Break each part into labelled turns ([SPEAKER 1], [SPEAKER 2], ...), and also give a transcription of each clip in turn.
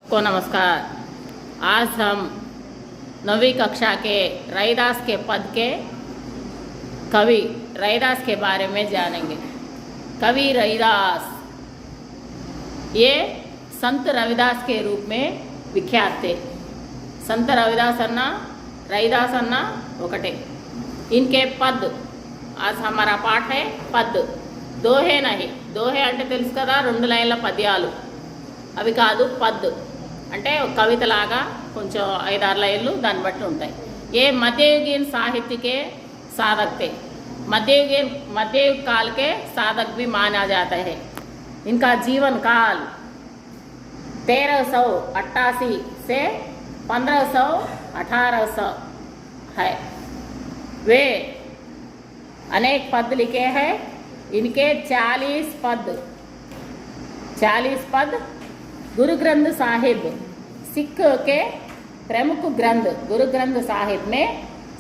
[SPEAKER 1] को नमस्कार। आज हम 9वीं कक्षा के रैदास के पद के कवि रैदास के बारे में जानेंगे। कवि रैदास ये संत रविदास के रूप में विख्यात थे। संत रविदास अन्ना रैदास अन्ना ఒకటే। इनके पद आज हमारा पाठ है पद। दोहे नहीं, दोहे అంటే తెలుసు కదా, 2 లైన్ల పద్యాలు అవి కాదు। పద్ అంటే కవితలాగా కొంచెం 5-6 లైన్లు దాన్ని బట్టి ఉంటాయి। ये मध्ययुगीन साहित्य के साधक थे। मध्ययुग काल के साधक भी माना जाता है। इनका जीवन काल 1388 से 1500-1800 है। वे अनेक पद लिखे हैं। इनके 40 पद गुरु ग्रंथ साहिब सिख के प्रमुख ग्रंथ गुरु ग्रंथ साहिब में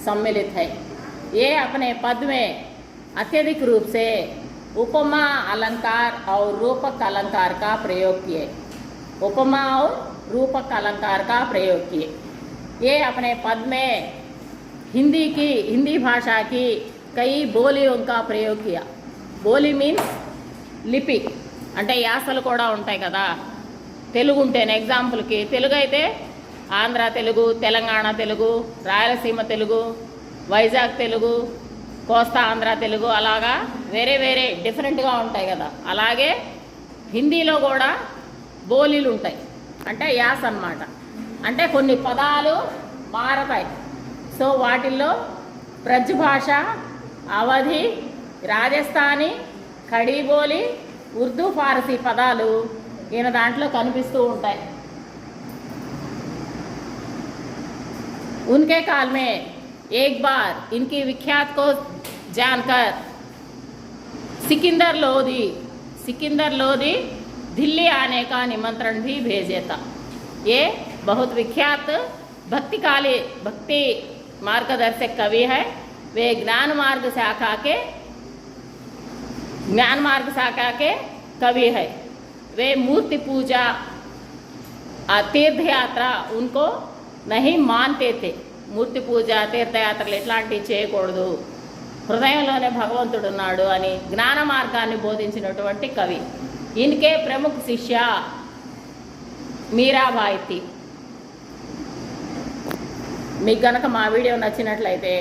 [SPEAKER 1] सम्मिलित है। ये अपने पद में अत्यधिक रूप से उपमा अलंकार और रूपक अलंकार का प्रयोग किए। उपमा और रूपक अलंकार का प्रयोग किए। ये अपने पद में हिंदी भाषा की कई बोलियों का प्रयोग किया। बोली मीन्स लिपि అంటే యాసలు కూడా ఉంటాయి కదా। తెలుగు ఉంటేనే ఎగ్జాంపుల్కి తెలుగు అయితే ఆంధ్ర తెలుగు, తెలంగాణ తెలుగు, రాయలసీమ తెలుగు, వైజాగ్ తెలుగు, కోస్తా ఆంధ్ర తెలుగు, అలాగా వేరే వేరే డిఫరెంట్గా ఉంటాయి కదా। అలాగే హిందీలో కూడా బోలీలు ఉంటాయి, అంటే యాస అన్నమాట। అంటే కొన్ని పదాలు మారతాయి। సో వాటిల్లో బ్రజ్ భాష, అవధి, రాజస్థానీ, ఖడీ బోలి, ఉర్దూ, ఫారసీ పదాలు ఈయన దాంట్లో కనిపిస్తూ ఉంటాయి। उनके काल में एक बार इनकी विख्यात को जानकर सिकंदर लोधी दिल्ली आने का निमंत्रण भी भेजे था। ये बहुत विख्यात भक्ति मार्गदर्शक कवि है। वे ज्ञान मार्ग शाखा के कवि है। वे मूर्ति पूजा, तीर्थ यात्रा उनको नहीं मानते थे। మూర్తి పూజ, తీర్థయాత్రలు ఇట్లాంటివి చేయకూడదు, హృదయంలోనే భగవంతుడు ఉన్నాడు అని జ్ఞాన మార్గాన్ని బోధించినటువంటి కవి। ఇన్కే ప్రముఖ శిష్య మీరాబాయి థీ। మీకు గనక మా వీడియో నచ్చినట్లయితే